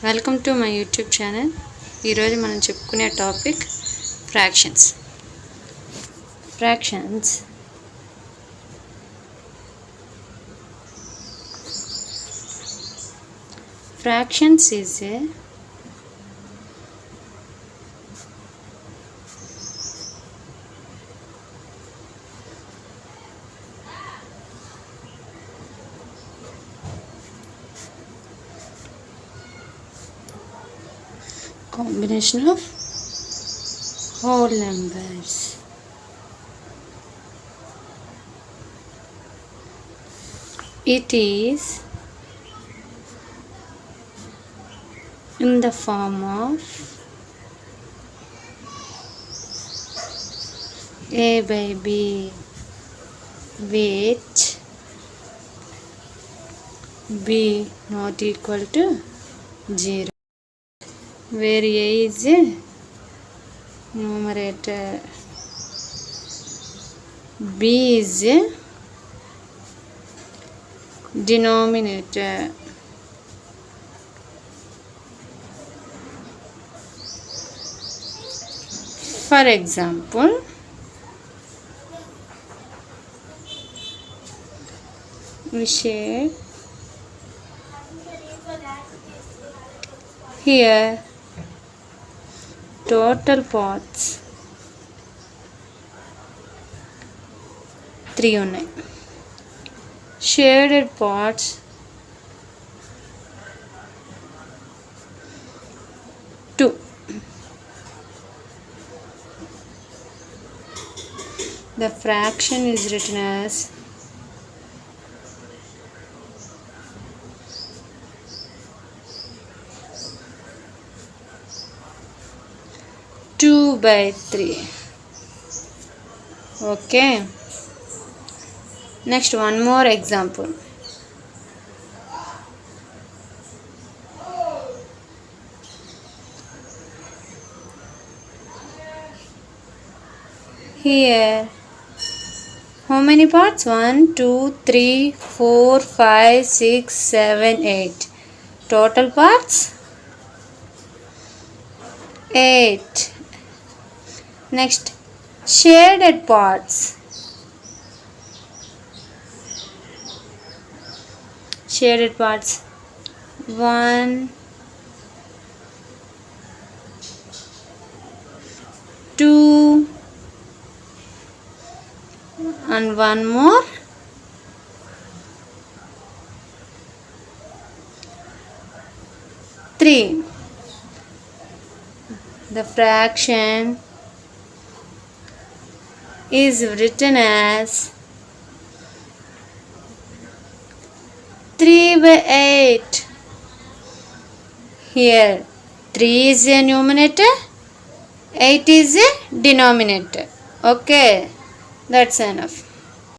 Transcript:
Welcome to my YouTube channel. ఈరోజు మనం చెప్పుకునే topic fractions. Fractions is a combination of whole numbers. It is in the form of a by b, which b not equal to 0, where a is a numerator, b is a denominator. For example, we share here total parts 3 ఉన్నాయి. Shaded parts 2. The fraction is written as 2/3. Okay. Next, one more example. Here, how many parts? 1, 2, 3, 4, 5, 6, 7, 8. Total parts 8. Next, shaded parts. Shaded parts 1, 2, and one more 3. The fraction is written as 3/8. Here 3 is a numerator, 8 is a denominator. Okay, that's enough.